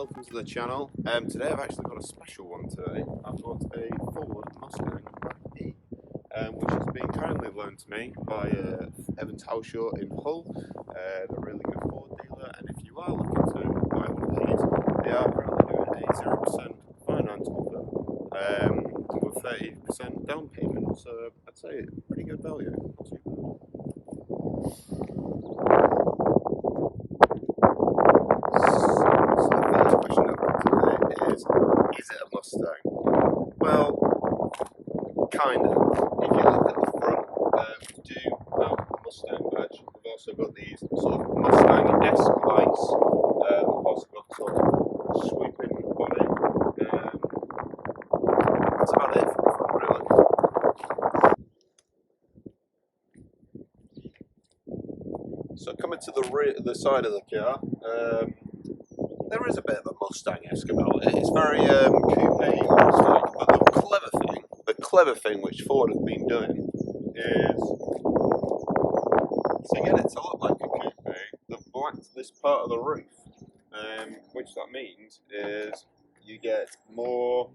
welcome to the channel. Today I've actually got a special one today. I've got a Ford Mustang Mach E, which has been kindly loaned to me by Evans Howshaw in Hull. They're a really good Ford dealer, and if you are looking to buy one of these, they are currently doing a 0% finance offer with 30% down payment, so I'd say pretty good value. Not too bad. Is it a Mustang? Well, kind of. If you look at the front, we do have the Mustang badge. We've also got these sort of Mustang-esque lights. We've also got sort of sweeping body. That's about it from the front, really. So coming to the side of the car, there is a bit of a Mustang-esque about it. It's very coupe almost like, but the clever thing which Ford have been doing is to get it to look like a coupe, they've blacked this part of the roof, which that means is you get more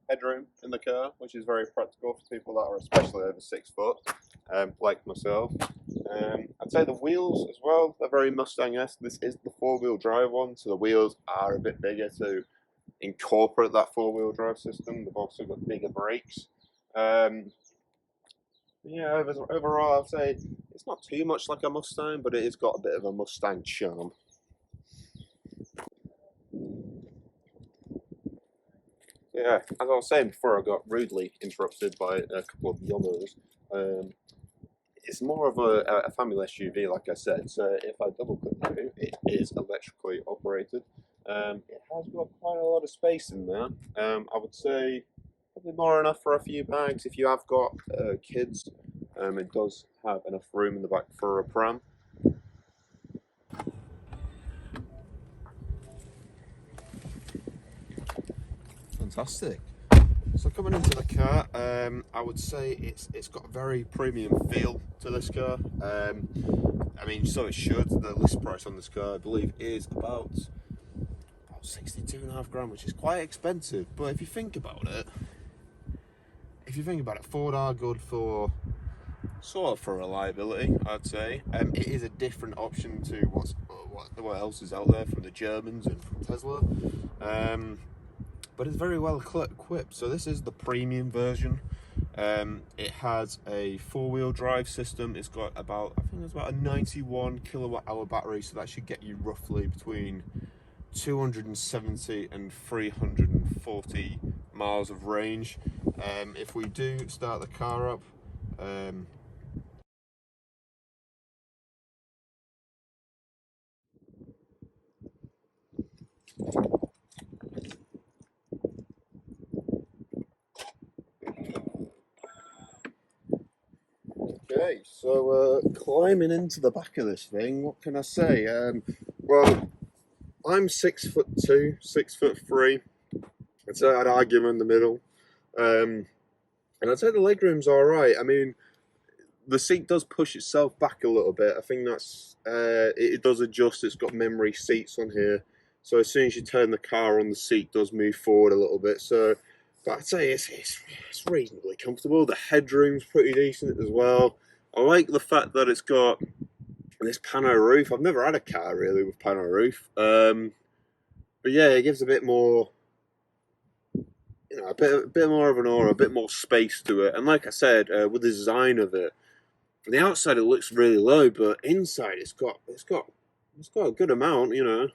headroom in the car, which is very practical for people that are especially over 6 foot, like myself. I'd say the wheels as well, they're very Mustang-esque. This is the 4-wheel drive one, so the wheels are a bit bigger to incorporate that 4-wheel drive system. They've also got bigger brakes. Yeah, overall I'd say it's not too much like a Mustang, but it has got a bit of a Mustang charm. Yeah, as I was saying before, I got rudely interrupted by a couple of yobbers. It's more of a family SUV, like I said, so if I double click through, it is electrically operated. It has got quite a lot of space in there. I would say probably more enough for a few bags. If you have got kids, it does have enough room in the back for a pram. Fantastic. So coming into the car, I would say it's got a very premium feel to this car. I mean, so it should. The list price on this car, I believe, is about 62.5 grand, which is quite expensive. But if you think about it, Ford are good for sort of for reliability, I'd say. It is a different option to what else is out there from the Germans and from Tesla. But it's very well equipped. So this is the premium version. It has a 4-wheel drive system. It's got about, I think it's about a 91 kilowatt hour battery, so that should get you roughly between 270 and 340 miles of range. If we do start the car up, okay, so climbing into the back of this thing, what can I say? Well, I'm 6'2", 6'3". I'd say I'd argue I'm in the middle, and I'd say the legroom's all right. I mean, the seat does push itself back a little bit. I think that's it does adjust. It's got memory seats on here, so as soon as you turn the car on, the seat does move forward a little bit. So, but I'd say it's reasonably comfortable. The headroom's pretty decent as well. I like the fact that it's got this pano roof. I've never had a car really with pano roof, but yeah, it gives a bit more, you know, a bit more of an aura, a bit more space to it. And like I said, with the design of it, from the outside it looks really low, but inside it's got a good amount, you know,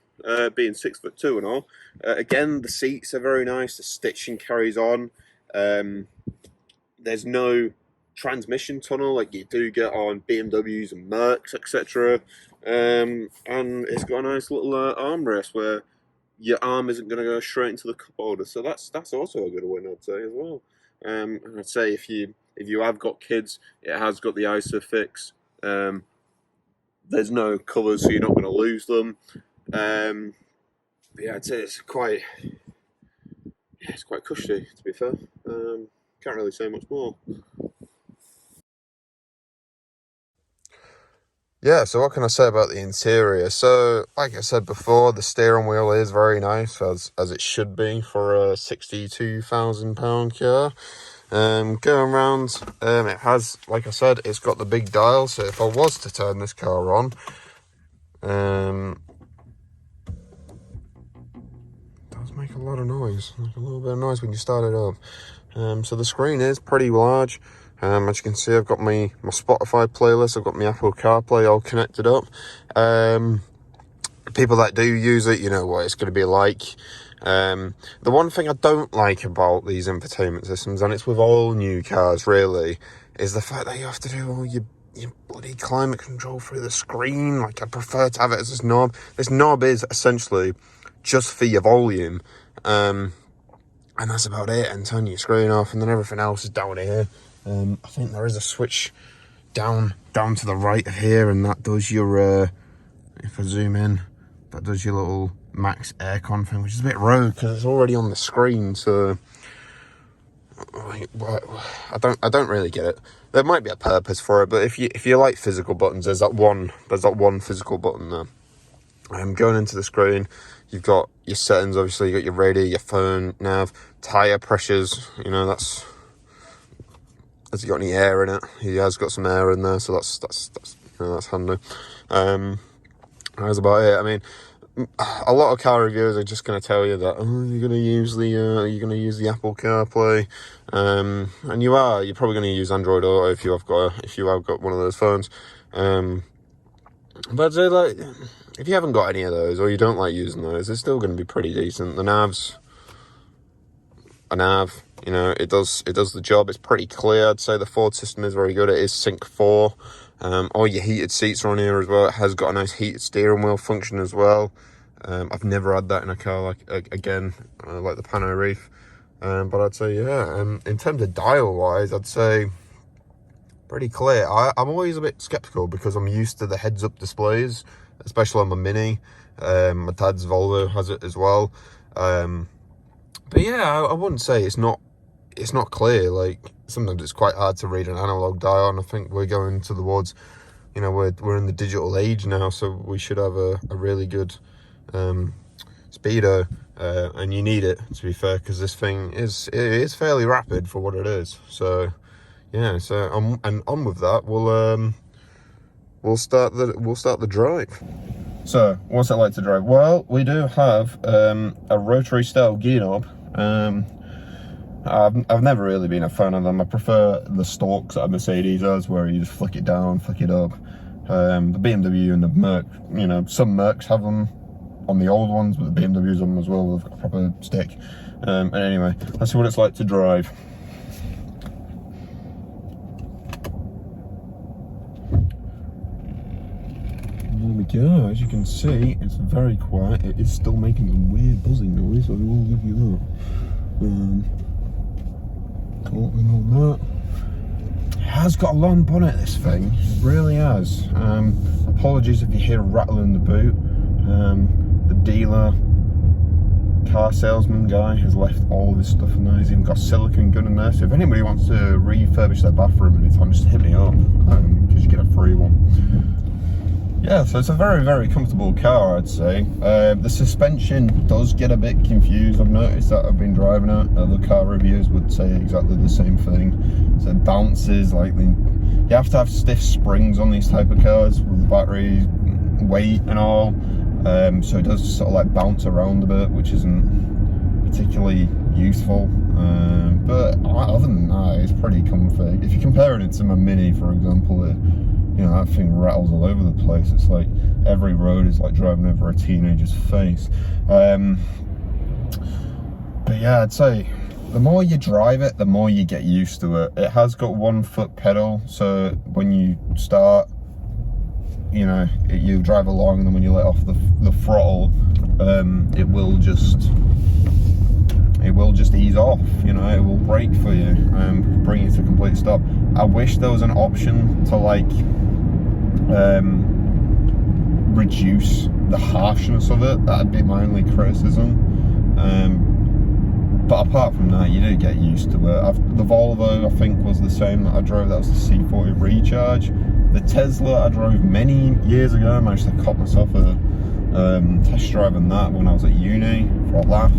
being 6'2" and all. Again, the seats are very nice. The stitching carries on. There's no transmission tunnel like you do get on BMWs and Mercs, etc. And it's got a nice little armrest where your arm isn't going to go straight into the cup holder. So that's also a good win, I'd say, as well. And I'd say if you have got kids, it has got the ISOFIX. There's no colours, so you're not going to lose them. But yeah, I'd say it's quite cushy, to be fair. Can't really say much more. Yeah, so what can I say about the interior? So, like I said before, the steering wheel is very nice, as it should be for a £62,000 car. Going around, it has, like I said, it's got the big dial, so if I was to turn this car on, it does make a lot of noise, like a little bit of noise when you start it up. So the screen is pretty large. As you can see, I've got my Spotify playlist, I've got my Apple CarPlay all connected up. People that do use it, you know what it's going to be like. The one thing I don't like about these infotainment systems, and it's with all new cars really, is the fact that you have to do all your bloody climate control through the screen. Like, I prefer to have it as this knob. This knob is essentially just for your volume. And that's about it, and turn your screen off, and then everything else is down here. I think there is a switch down to the right of here, and that does your, if I zoom in, that does your little max aircon thing, which is a bit rogue because it's already on the screen. So I don't really get it. There might be a purpose for it, but if you like physical buttons, there's that one physical button there. Going into the screen, you've got your settings. Obviously, you got your radio, your phone, nav, tire pressures. You know, that's, has he got any air in it? He has got some air in there, so that's you know, that's handy. That's about it. I mean, a lot of car reviewers are just going to tell you that you're going to use the Apple CarPlay, and you're probably going to use Android Auto if you have got one of those phones. But I'd say, like, if you haven't got any of those, or you don't like using those, it's still going to be pretty decent. The nav's a nav, you know, it does the job. It's pretty clear. I'd say the Ford system is very good. It is Sync 4. All your heated seats are on here as well. It has got a nice heated steering wheel function as well. I've never had that in a car like the Pano Reef. But I'd say, yeah, in terms of dial wise, I'd say pretty clear. I'm always a bit skeptical because I'm used to the heads up displays, especially on my Mini. My dad's Volvo has it as well. But yeah, I wouldn't say it's not clear. Like, sometimes it's quite hard to read an analog dial, and I think we're going towards, you know, we're in the digital age now, so we should have a really good speedo, and you need it, to be fair, because this thing is fairly rapid for what it is. So yeah, so on with that, we'll start the drive. So what's it like to drive? Well, we do have a rotary style gear knob. I've never really been a fan of them. I prefer the stalks that a Mercedes has, where you just flick it down, flick it up. The BMW and the Merc, you know, some Mercs have them on the old ones, but the BMWs have them as well with a proper stick. And anyway, let's see what it's like to drive. There we go. As you can see, it's very quiet. It is still making some weird buzzing noise, so I will give you that. Talking on that. It has got a long bonnet, this thing. It really has. Apologies if you hear a rattle in the boot. The dealer, car salesman guy, has left all of his stuff in there. He's even got a silicone gun in there. So if anybody wants to refurbish their bathroom anytime, just hit me up, because you get a free one. Yeah, so it's a very, very comfortable car, I'd say. The suspension does get a bit confused. I've noticed that. I've been driving it. Other car reviewers would say exactly the same thing. So it bounces, like, you have to have stiff springs on these type of cars with the battery weight and all. So it does sort of like bounce around a bit, which isn't particularly useful. But other than that, it's pretty comfy. If you're comparing it to my Mini, for example, you know, that thing rattles all over the place. It's like every road is like driving over a teenager's face. But yeah, I'd say the more you drive it, the more you get used to it. It has got 1 foot pedal, so when you start, you know, you drive along, and then when you let off the throttle, it will just ease off, you know, it will brake for you and bring you to a complete stop. I wish there was an option to, like, reduce the harshness of it. That'd be my only criticism. But apart from that, you do get used to it. The Volvo, I think, was the same that I drove. That was the C40 Recharge. The The Tesla I drove many years ago, I managed to cop myself a test drive on that when I was at uni for a laugh.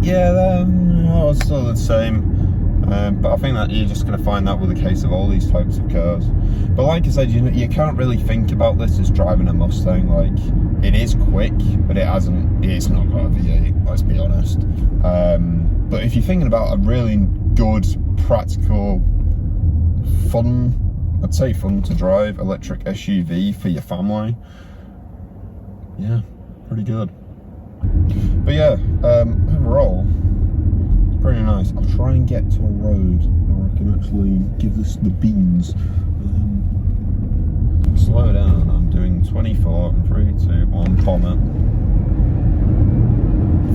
Yeah, I was still the same. But I think that you're just going to find that with the case of all these types of cars. But like I said, you can't really think about this as driving a Mustang. Like, it is quick, but it's not got a V8, let's be honest. But if you're thinking about a really good, practical, fun, I'd say fun to drive electric SUV for your family, yeah, pretty good. But yeah, overall, pretty nice. I'll try and get to a road where I can actually give this the beans. Slow down, I'm doing 24 and 3, 2, 1, vomit.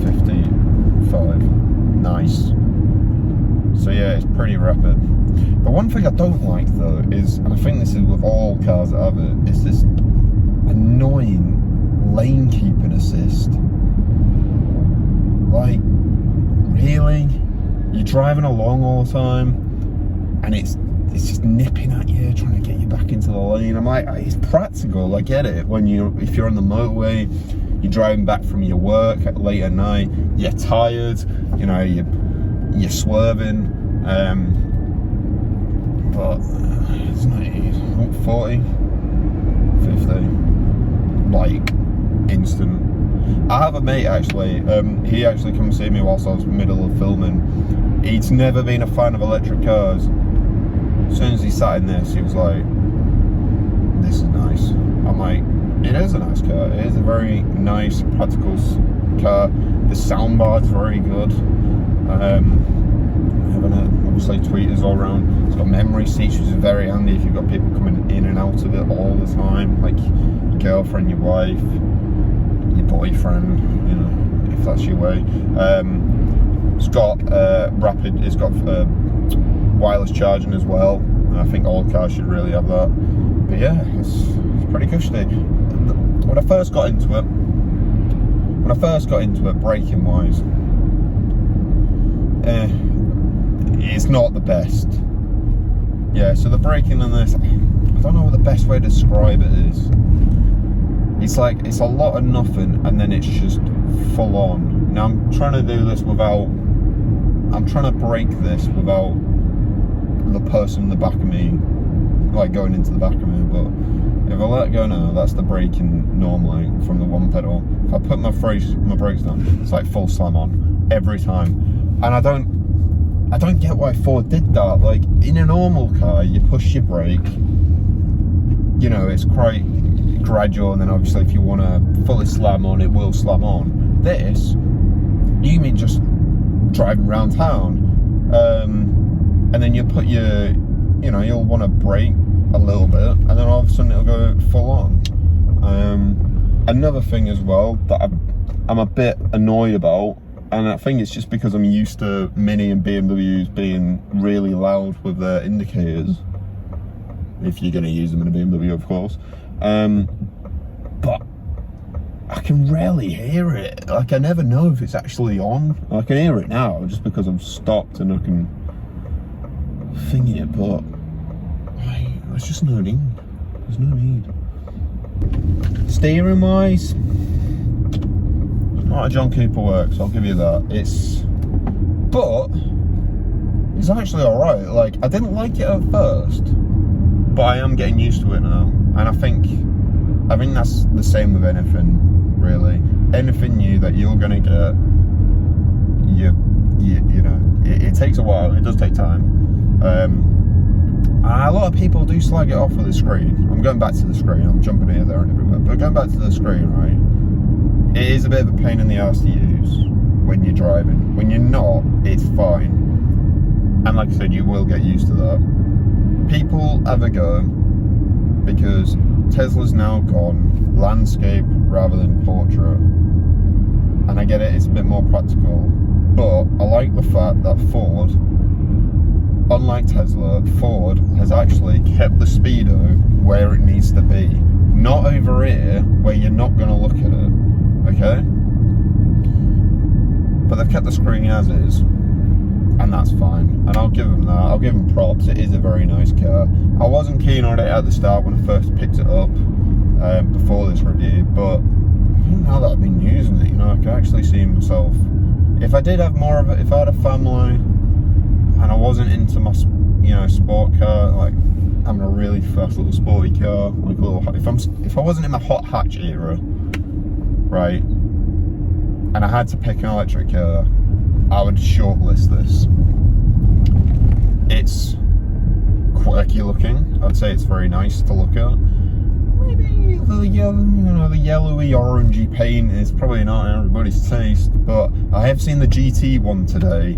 55. Nice. So yeah, it's pretty rapid. But one thing I don't like though is, and I think this is with all cars that have it, is this annoying lane keeping assist. Like, really? You're driving along all the time and it's just nipping at you, trying to get you back into the lane. I'm like, it's practical, I get it. If you're on the motorway, you're driving back from your work late at night, you're tired, you know, you're swerving, but it's not 40, 50, like instant. I have a mate actually, he actually come see me whilst I was in the middle of filming. He's never been a fan of electric cars. As soon as he sat in this, he was like, this is nice. I'm like, it is a nice car. It is a very nice, practical car. The soundbar is very good. Having it, obviously, tweeters all around. It's got memory seats, which is very handy if you've got people coming in and out of it all the time, like your girlfriend, your wife, your boyfriend, you know, if that's your way. It's got it's got wireless charging as well. And I think all cars should really have that. But yeah, it's pretty cushy. When I first got into it, braking wise, it's not the best. Yeah, so the braking on this, I don't know what the best way to describe it is. It's like, it's a lot of nothing and then it's just full on. Now I'm trying to do this without, I'm trying to brake this without the person in the back of me, like going into the back of me, but if I let go now, that's the braking normally from the one pedal. If I put my brakes down, it's like full slam on every time. And I don't get why Ford did that. Like, in a normal car, you push your brake, you know, it's quite gradual, and then obviously if you want to fully slam on, it will slam on. This, you mean just driving around town, and then you put your, you know, you'll want to brake a little bit, and then all of a sudden it'll go full on. Another thing as well that I'm a bit annoyed about, and I think it's just because I'm used to Mini and BMWs being really loud with their indicators, if you're going to use them in a BMW, of course. But I can rarely hear it. Like, I never know if it's actually on. I can hear it now just because I've stopped and I can thing it, but there's just no need. There's no need. Steering wise, not a John Cooper works, I'll give you that. But it's actually alright. Like, I didn't like it at first, but I am getting used to it now. And I think that's the same with anything, really. Anything new that you're gonna get, you know, it takes a while. It does take time. A lot of people do slag it off with the screen. I'm going back to the screen. I'm jumping here, there, and everywhere. But going back to the screen, right? It is a bit of a pain in the ass to use when you're driving. When you're not, it's fine. And like I said, you will get used to that. People have a go because Tesla's now gone landscape rather than portrait. And I get it, it's a bit more practical. But I like the fact that Ford, unlike Tesla, Ford has actually kept the speedo where it needs to be. Not over here, where you're not going to look at it, okay? But they've kept the screen as is, and that's fine. And I'll give them that. I'll give them props. It is a very nice car. wasn't keen on it at the start when I first picked it up before this review, but now that I've been using it, you know, I can actually see myself. If I did have more of it, if I had a family and I wasn't into my, you know, sport car, like having a really fast little sporty car, like a little, if I wasn't in my hot hatch era, right, and I had to pick an electric car, I would shortlist this. It's quirky looking. I'd say it's very nice to look at. Maybe the yellow, you know, the yellowy orangey paint is probably not everybody's taste, but I have seen the GT one today,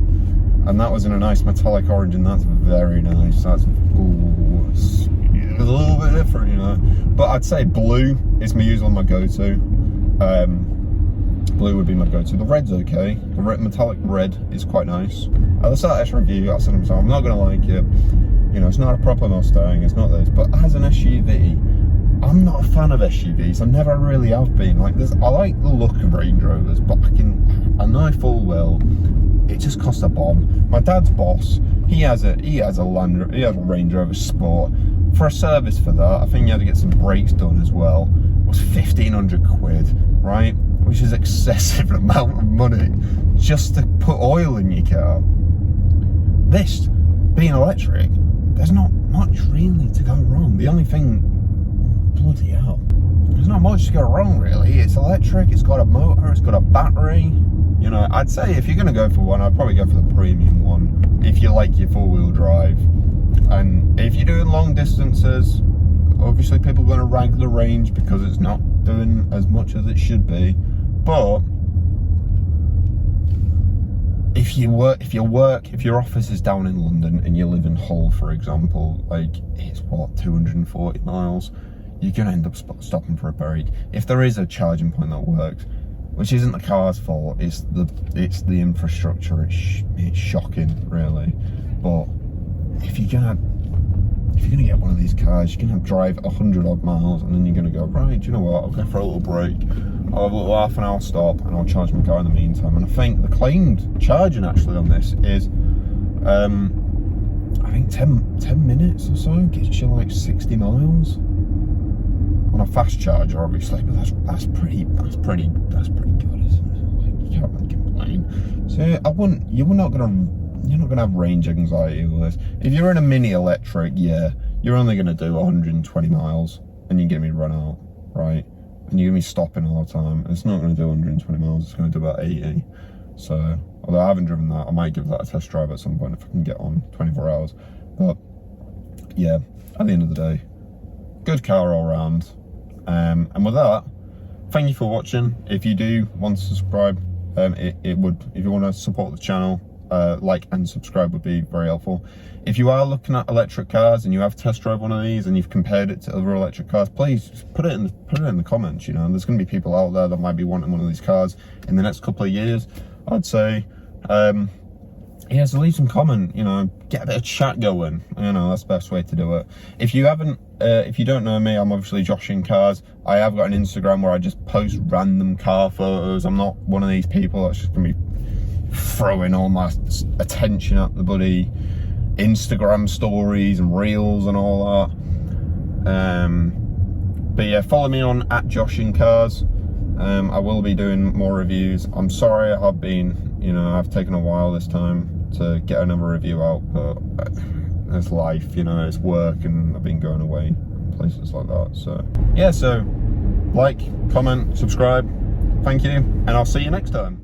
and that was in a nice metallic orange, and that's very nice. That's, ooh, it's a little bit different, you know. But I'd say blue is my usual, my go-to. Blue would be my go-to. The red's okay. The metallic red is quite nice. At the start of this review, I said to myself, I'm not going to like it. You know, it's not a proper Mustang, it's not this. But as an SUV, I'm not a fan of SUVs. I never really have been. Like, I like the look of Range Rovers, but I know full well it just costs a bomb. My dad's boss, he has a Range Rover Sport. For a service for that, I think he had to get some brakes done as well. It was 1,500 quid, right? Which is excessive amount of money just to put oil in your car. This being electric, there's not much really to go wrong. The only thing, bloody hell, there's not much to go wrong really. It's electric, it's got a motor, it's got a battery. You know, I'd say if you're gonna go for one, I'd probably go for the premium one if you like your four-wheel drive. And if you're doing long distances, obviously people are going to rag the range because it's not doing as much as it should be. But if your office is down in London and you live in Hull, for example, like it's what, 240 miles, you're going to end up stopping for a break. If there is a charging point that works, which isn't the car's fault, it's the infrastructure. It's shocking, really. But if you're gonna get one of these cars, you're gonna drive 100 odd miles, and then you're gonna go, right, do you know what, I'll go for a little break, I'll have a little half an hour stop, and I'll charge my car in the meantime. And I think the claimed charging actually on this is I think 10 minutes or so gets you like 60 miles on a fast charger, obviously, but that's pretty good, isn't it? Like, you can't really complain. So you're not gonna have range anxiety with this. If you're in a mini electric, yeah, you're only gonna do 120 miles and you're gonna be run out, right? And you're gonna be stopping all the time. It's not gonna do 120 miles, it's gonna do about 80. So, although I haven't driven that, I might give that a test drive at some point if I can get on 24 hours. But yeah, at the end of the day, good car all round. And with that, thank you for watching. If you do want to subscribe, if you want to support the channel, like and subscribe would be very helpful. If you are looking at electric cars and you have test drive one of these and you've compared it to other electric cars, please put it in the comments. You know, there's going to be people out there that might be wanting one of these cars in the next couple of years. I'd say, yeah, so leave some comment, you know, get a bit of chat going. You know, that's the best way to do it. If you don't know me, I'm obviously Josh in Cars. I have got an Instagram where I just post random car photos. I'm not one of these people that's just going to be throwing all my attention at the bloody Instagram stories and reels and all that. But yeah, follow me on @JoshinCars. I will be doing more reviews. I'm sorry I've taken a while this time to get another review out, but it's life, you know, it's work, and I've been going away places like that. So yeah, so like, comment, subscribe, thank you, and I'll see you next time.